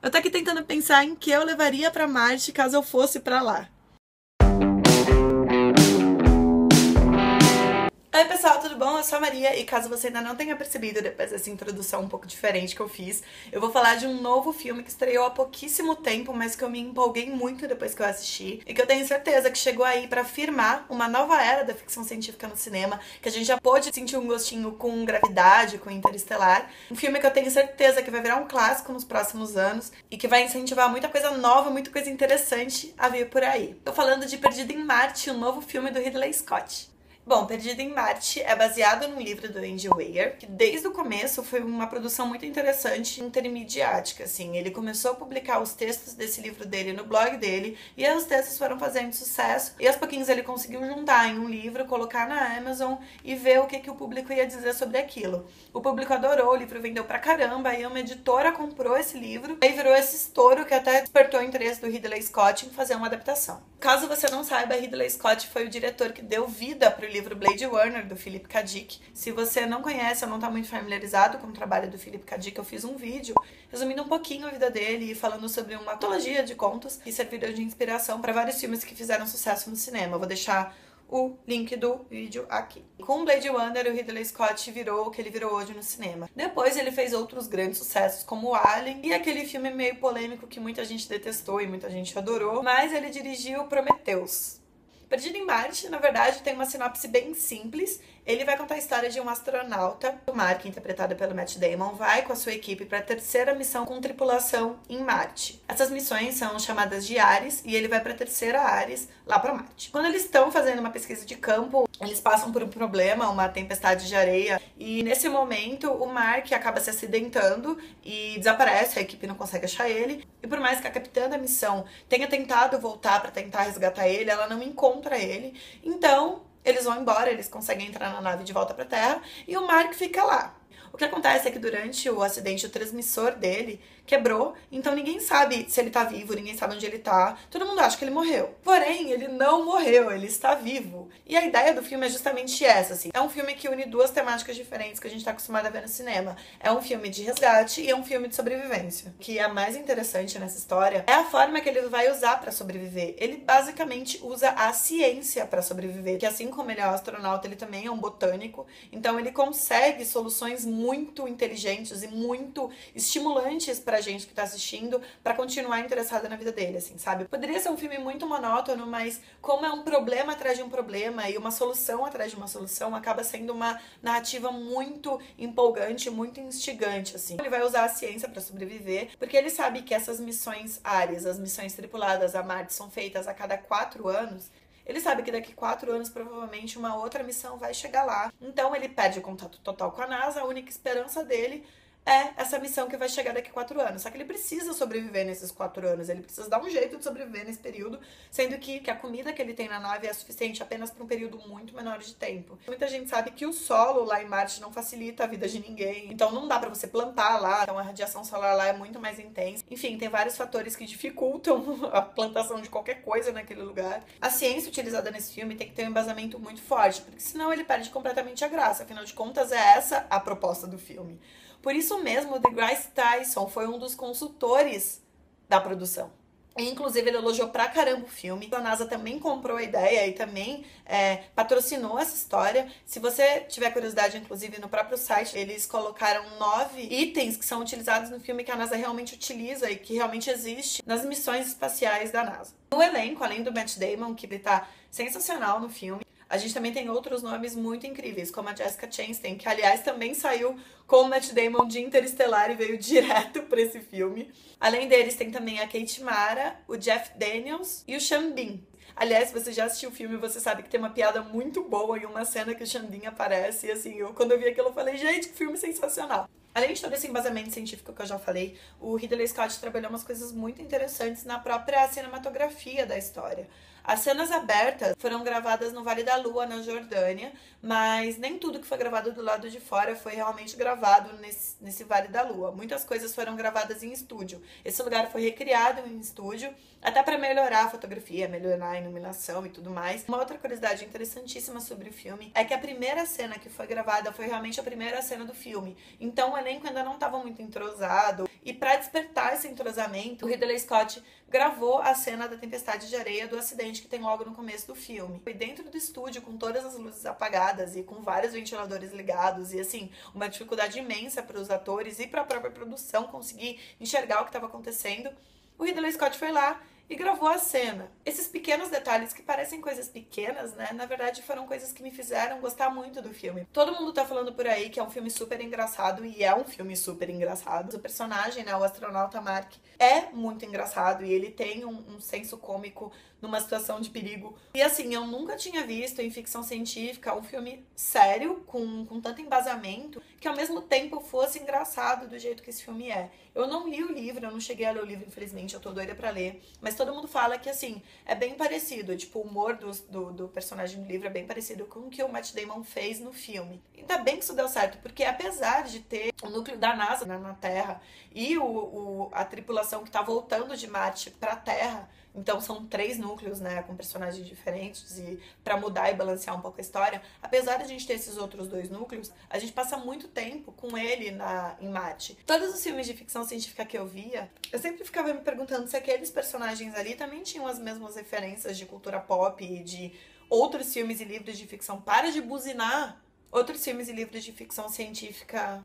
Eu tô aqui tentando pensar em que eu levaria pra Marte caso eu fosse pra lá. Oi pessoal, tudo bom? Eu sou a Maria e caso você ainda não tenha percebido depois dessa introdução um pouco diferente que eu fiz, eu vou falar de um novo filme que estreou há pouquíssimo tempo, mas que eu me empolguei muito depois que eu assisti e que eu tenho certeza que chegou aí pra firmar uma nova era da ficção científica no cinema, que a gente já pôde sentir um gostinho com Gravidade, com Interestelar. Um filme que eu tenho certeza que vai virar um clássico nos próximos anos e que vai incentivar muita coisa nova, muita coisa interessante a vir por aí. Tô falando de Perdido em Marte, o novo filme do Ridley Scott. Bom, Perdido em Marte é baseado num livro do Andy Weir, que desde o começo foi uma produção muito interessante, intermediática, assim. Ele começou a publicar os textos desse livro dele no blog dele, e aí os textos foram fazendo sucesso, e aos pouquinhos ele conseguiu juntar em um livro, colocar na Amazon e ver o que o público ia dizer sobre aquilo. O público adorou, o livro vendeu pra caramba, aí uma editora comprou esse livro, aí virou esse estouro que até despertou o interesse do Ridley Scott em fazer uma adaptação. Caso você não saiba, Ridley Scott foi o diretor que deu vida pro livro Blade Runner, do Philip K. Dick. Se você não conhece ou não está muito familiarizado com o trabalho do Philip K. Dick, eu fiz um vídeo resumindo um pouquinho a vida dele e falando sobre uma antologia de contos que serviram de inspiração para vários filmes que fizeram sucesso no cinema. Eu vou deixar o link do vídeo aqui. Com Blade Runner, o Ridley Scott virou o que ele virou hoje no cinema. Depois ele fez outros grandes sucessos como Alien e aquele filme meio polêmico que muita gente detestou e muita gente adorou, mas ele dirigiu Prometheus. Perdido em Marte, na verdade, tem uma sinopse bem simples. Ele vai contar a história de um astronauta, o Mark, interpretado pelo Matt Damon, vai com a sua equipe para a terceira missão com tripulação em Marte. Essas missões são chamadas de Ares e ele vai para a terceira Ares, lá para Marte. Quando eles estão fazendo uma pesquisa de campo, eles passam por um problema, uma tempestade de areia, e nesse momento o Mark acaba se acidentando e desaparece, a equipe não consegue achar ele. E por mais que a capitã da missão tenha tentado voltar para tentar resgatar ele, ela não encontra ele. Então eles vão embora, eles conseguem entrar na nave de volta para a Terra e o Mark fica lá. O que acontece é que durante o acidente o transmissor dele quebrou, então ninguém sabe se ele tá vivo, ninguém sabe onde ele tá, todo mundo acha que ele morreu. Porém, ele não morreu, ele está vivo. E a ideia do filme é justamente essa, assim. É um filme que une duas temáticas diferentes que a gente tá acostumado a ver no cinema. É um filme de resgate e é um filme de sobrevivência. O que é mais interessante nessa história é a forma que ele vai usar pra sobreviver. Ele basicamente usa a ciência pra sobreviver, que assim como ele é um astronauta, ele também é um botânico, então ele consegue soluções muito inteligentes e muito estimulantes pra gente que tá assistindo pra continuar interessada na vida dele, assim, sabe? Poderia ser um filme muito monótono, mas como é um problema atrás de um problema e uma solução atrás de uma solução, acaba sendo uma narrativa muito empolgante, muito instigante, assim. Ele vai usar a ciência pra sobreviver, porque ele sabe que essas missões Ares, as missões tripuladas a Marte, são feitas a cada 4 anos. Ele sabe que daqui 4 anos, provavelmente, uma outra missão vai chegar lá. Então, ele perde o contato total com a NASA. A única esperança dele é essa missão que vai chegar daqui 4 anos. Só que ele precisa sobreviver nesses 4 anos. Ele precisa dar um jeito de sobreviver nesse período, sendo que a comida que ele tem na nave é suficiente apenas por um período muito menor de tempo. Muita gente sabe que o solo lá em Marte não facilita a vida de ninguém. Então, não dá pra você plantar lá. Então, a radiação solar lá é muito mais intensa. Enfim, tem vários fatores que dificultam a plantação de qualquer coisa naquele lugar. A ciência utilizada nesse filme tem que ter um embasamento muito forte, porque senão ele perde completamente a graça. Afinal de contas, é essa a proposta do filme. Por isso mesmo, o DeGrasse Tyson foi um dos consultores da produção. E, inclusive, ele elogiou pra caramba o filme. A NASA também comprou a ideia e também patrocinou essa história. Se você tiver curiosidade, inclusive, no próprio site, eles colocaram 9 itens que são utilizados no filme que a NASA realmente utiliza e que realmente existe nas missões espaciais da NASA. No elenco, além do Matt Damon, que ele tá sensacional no filme, a gente também tem outros nomes muito incríveis, como a Jessica Chastain, que, aliás, também saiu com o Matt Damon de Interestelar e veio direto pra esse filme. Além deles, tem também a Kate Mara, o Jeff Daniels e o Sean Bean. Aliás, se você já assistiu o filme, você sabe que tem uma piada muito boa em uma cena que o Sean Bean aparece. E assim, quando eu vi aquilo, eu falei, gente, que filme sensacional. Além de todo esse embasamento científico que eu já falei, o Ridley Scott trabalhou umas coisas muito interessantes na própria cinematografia da história. As cenas abertas foram gravadas no Vale da Lua, na Jordânia, mas nem tudo que foi gravado do lado de fora foi realmente gravado nesse Vale da Lua. Muitas coisas foram gravadas em estúdio. Esse lugar foi recriado em estúdio, até para melhorar a fotografia, melhorar iluminação e tudo mais. Uma outra curiosidade interessantíssima sobre o filme é que a primeira cena que foi gravada foi realmente a primeira cena do filme. Então o elenco ainda não estava muito entrosado. E para despertar esse entrosamento, o Ridley Scott gravou a cena da tempestade de areia do acidente que tem logo no começo do filme. E dentro do estúdio, com todas as luzes apagadas e com vários ventiladores ligados e assim, uma dificuldade imensa para os atores e para a própria produção conseguir enxergar o que estava acontecendo, o Ridley Scott foi lá e gravou a cena. Esses pequenos detalhes que parecem coisas pequenas, né, na verdade foram coisas que me fizeram gostar muito do filme. Todo mundo tá falando por aí que é um filme super engraçado, e é um filme super engraçado. O personagem, né, o astronauta Mark, é muito engraçado e ele tem um senso cômico numa situação de perigo. E assim, eu nunca tinha visto em ficção científica um filme sério, com tanto embasamento, que ao mesmo tempo fosse engraçado do jeito que esse filme é. Eu não li o livro, eu não cheguei a ler o livro, infelizmente, eu tô doida pra ler, mas todo mundo fala que, assim, é bem parecido, tipo, o humor do personagem do livro é bem parecido com o que o Matt Damon fez no filme. Ainda bem que isso deu certo, porque apesar de ter o núcleo da NASA na Terra e a tripulação que tá voltando de Marte pra Terra, então são 3 núcleos, né, com personagens diferentes, e pra mudar e balancear um pouco a história, apesar de a gente ter esses outros 2 núcleos, a gente passa muito tempo com ele em Marte. Todos os filmes de ficção científica que eu via, eu sempre ficava me perguntando se aqueles personagens ali também tinham as mesmas referências de cultura pop e de outros filmes e livros de ficção. Para de buzinar! Outros filmes e livros de ficção científica.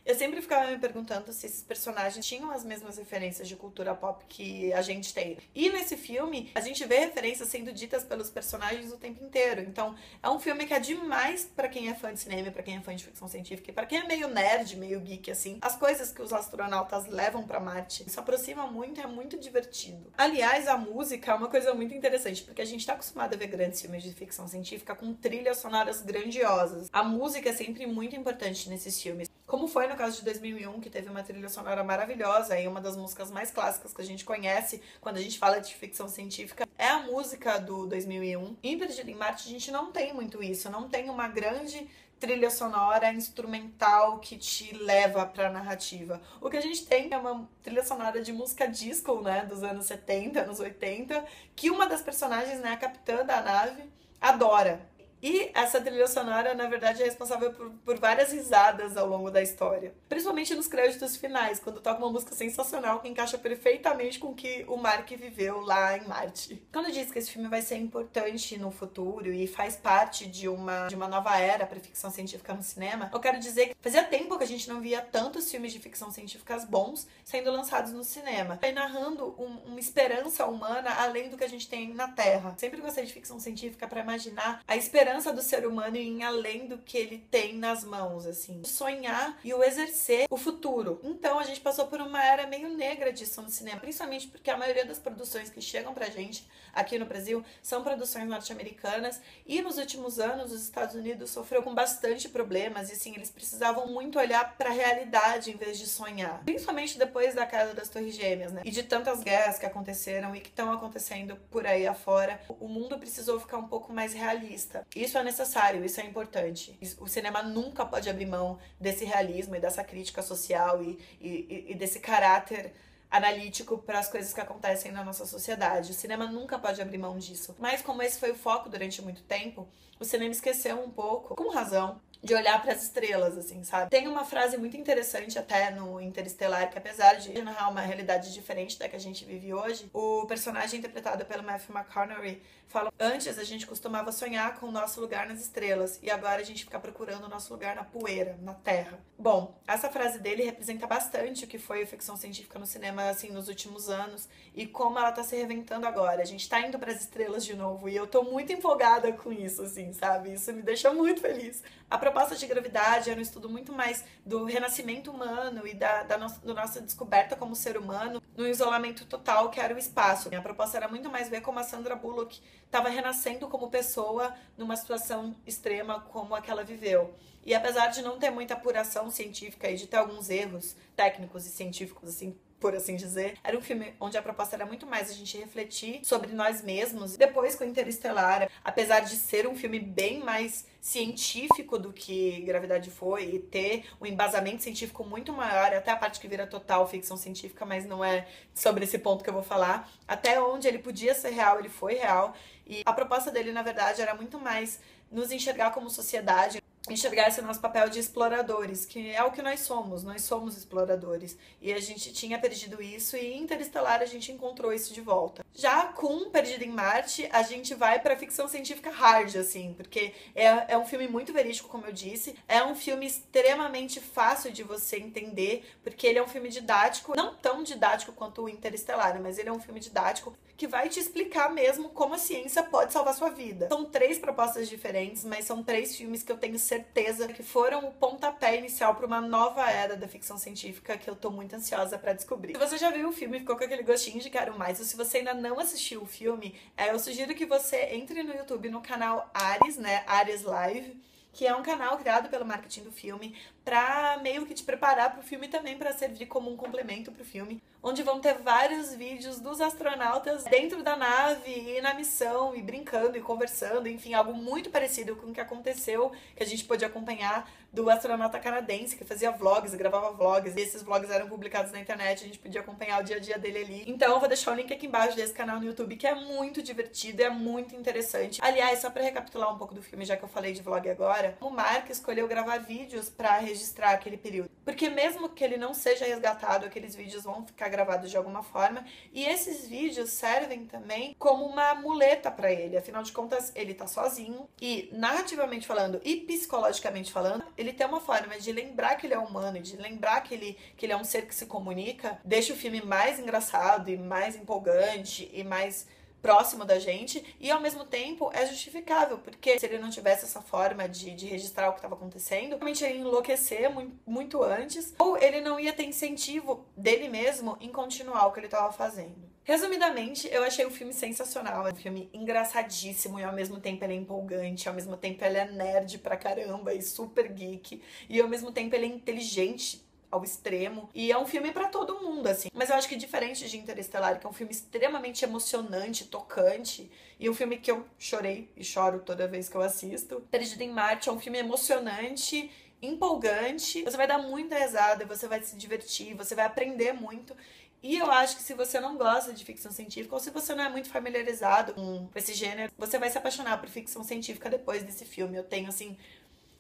Eu sempre ficava me perguntando se esses personagens tinham as mesmas referências de cultura pop que a gente tem. E nesse filme, a gente vê referências sendo ditas pelos personagens o tempo inteiro. Então, é um filme que é demais pra quem é fã de cinema, pra quem é fã de ficção científica e pra quem é meio nerd, meio geek, assim. As coisas que os astronautas levam pra Marte se aproxima muito e é muito divertido. Aliás, a música é uma coisa muito interessante, porque a gente tá acostumado a ver grandes filmes de ficção científica com trilhas sonoras grandiosas. A música é sempre muito importante nesses filmes. Como foi no caso de 2001, que teve uma trilha sonora maravilhosa e uma das músicas mais clássicas que a gente conhece quando a gente fala de ficção científica é a música do 2001. Em Perdido em Marte a gente não tem muito isso, não tem uma grande trilha sonora instrumental que te leva pra narrativa. O que a gente tem é uma trilha sonora de música disco, né, dos anos 70, anos 80, que uma das personagens, né, a capitã da nave, adora. E essa trilha sonora, na verdade, é responsável por várias risadas ao longo da história. Principalmente nos créditos finais, quando toca uma música sensacional que encaixa perfeitamente com o que o Mark viveu lá em Marte. Quando eu disse que esse filme vai ser importante no futuro e faz parte de uma nova era para ficção científica no cinema, eu quero dizer que fazia tempo que a gente não via tantos filmes de ficção científica bons sendo lançados no cinema, e narrando uma esperança humana além do que a gente tem na Terra. Sempre gostei de ficção científica para imaginar a esperança do ser humano em além do que ele tem nas mãos, assim. Sonhar e o exercer o futuro. Então a gente passou por uma era meio negra disso no cinema, principalmente porque a maioria das produções que chegam pra gente aqui no Brasil são produções norte-americanas, e nos últimos anos os Estados Unidos sofreu com bastante problemas e assim, eles precisavam muito olhar pra realidade em vez de sonhar. Principalmente depois da queda das Torres Gêmeas, né? E de tantas guerras que aconteceram e que estão acontecendo por aí afora, o mundo precisou ficar um pouco mais realista. Isso é necessário, isso é importante. O cinema nunca pode abrir mão desse realismo e dessa crítica social e desse caráter analítico para as coisas que acontecem na nossa sociedade. O cinema nunca pode abrir mão disso. Mas como esse foi o foco durante muito tempo, o cinema esqueceu um pouco, com razão, de olhar para as estrelas, assim, sabe? Tem uma frase muito interessante até no Interestelar, que apesar de narrar uma realidade diferente da que a gente vive hoje, o personagem interpretado pelo Matthew McConaughey fala: antes a gente costumava sonhar com o nosso lugar nas estrelas, e agora a gente fica procurando o nosso lugar na poeira, na terra. Bom, essa frase dele representa bastante o que foi a ficção científica no cinema, assim, nos últimos anos, e como ela tá se reinventando agora. A gente tá indo para as estrelas de novo, e eu tô muito empolgada com isso, assim, sabe? Isso me deixa muito feliz. A proposta de gravidade era um estudo muito mais do renascimento humano e da nossa descoberta como ser humano no isolamento total que era o espaço. A proposta era muito mais ver como a Sandra Bullock estava renascendo como pessoa numa situação extrema como a que ela viveu. E apesar de não ter muita apuração científica e de ter alguns erros técnicos e científicos, assim, por assim dizer. Era um filme onde a proposta era muito mais a gente refletir sobre nós mesmos. Depois, com Interestelar, apesar de ser um filme bem mais científico do que Gravidade foi e ter um embasamento científico muito maior, até a parte que vira total ficção científica, mas não é sobre esse ponto que eu vou falar. Até onde ele podia ser real, ele foi real. E a proposta dele, na verdade, era muito mais nos enxergar como sociedade, enxergar esse nosso papel de exploradores, que é o que nós somos exploradores. E a gente tinha perdido isso e em Interestelar a gente encontrou isso de volta. Já com Perdido em Marte, a gente vai pra ficção científica hard, assim, porque é um filme muito verídico, como eu disse, é um filme extremamente fácil de você entender, porque ele é um filme didático, não tão didático quanto o Interestelar, mas ele é um filme didático que vai te explicar mesmo como a ciência pode salvar sua vida. São 3 propostas diferentes, mas são 3 filmes que eu tenho certeza que foram o pontapé inicial para uma nova era da ficção científica que eu tô muito ansiosa pra descobrir. Se você já viu o filme e ficou com aquele gostinho de quero mais, ou se você ainda não assistiu o filme, eu sugiro que você entre no YouTube no canal Ares, né, Ares Live, que é um canal criado pelo marketing do filme pra meio que te preparar pro filme e também pra servir como um complemento pro filme, onde vão ter vários vídeos dos astronautas dentro da nave e na missão e brincando e conversando, enfim, algo muito parecido com o que aconteceu, que a gente pôde acompanhar do astronauta canadense que fazia vlogs, gravava vlogs, e esses vlogs eram publicados na internet, a gente podia acompanhar o dia a dia dele ali. Então eu vou deixar o link aqui embaixo desse canal no YouTube, que é muito divertido, é muito interessante. Aliás, só pra recapitular um pouco do filme, já que eu falei de vlog agora, o Mark escolheu gravar vídeos pra registrar aquele período. Porque mesmo que ele não seja resgatado, aqueles vídeos vão ficar gravados de alguma forma, e esses vídeos servem também como uma muleta pra ele. Afinal de contas, ele tá sozinho, e narrativamente falando e psicologicamente falando, ele tem uma forma de lembrar que ele é humano, de lembrar que ele é um ser que se comunica, deixa o filme mais engraçado e mais empolgante e mais próximo da gente, e ao mesmo tempo é justificável, porque se ele não tivesse essa forma de registrar o que estava acontecendo, realmente ele ia enlouquecer muito antes, ou ele não ia ter incentivo dele mesmo em continuar o que ele estava fazendo. Resumidamente, eu achei o filme sensacional, é um filme engraçadíssimo e ao mesmo tempo ele é empolgante, ao mesmo tempo ele é nerd pra caramba e super geek, e ao mesmo tempo ele é inteligente ao extremo, e é um filme pra todo mundo, assim. Mas eu acho que diferente de Interestelar, que é um filme extremamente emocionante, tocante, e um filme que eu chorei e choro toda vez que eu assisto, Perdido em Marte é um filme emocionante, empolgante, você vai dar muita risada, você vai se divertir, você vai aprender muito. E eu acho que se você não gosta de ficção científica, ou se você não é muito familiarizado com esse gênero, você vai se apaixonar por ficção científica depois desse filme. Eu tenho, assim,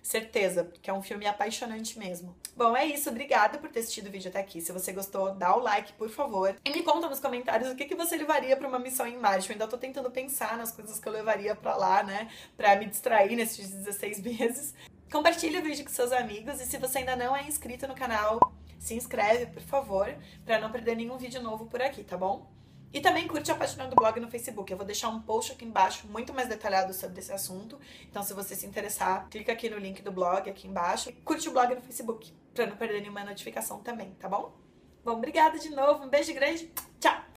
certeza, porque é um filme apaixonante mesmo. Bom, é isso. Obrigada por ter assistido o vídeo até aqui. Se você gostou, dá o like, por favor. E me conta nos comentários o que você levaria pra uma missão em Marte. Eu ainda tô tentando pensar nas coisas que eu levaria pra lá, né? Pra me distrair nesses 16 meses. Compartilha o vídeo com seus amigos. E se você ainda não é inscrito no canal, se inscreve, por favor, pra não perder nenhum vídeo novo por aqui, tá bom? E também curte a página do blog no Facebook. Eu vou deixar um post aqui embaixo muito mais detalhado sobre esse assunto. Então, se você se interessar, clica aqui no link do blog aqui embaixo. E curte o blog no Facebook, pra não perder nenhuma notificação também, tá bom? Bom, obrigada de novo. Um beijo grande. Tchau!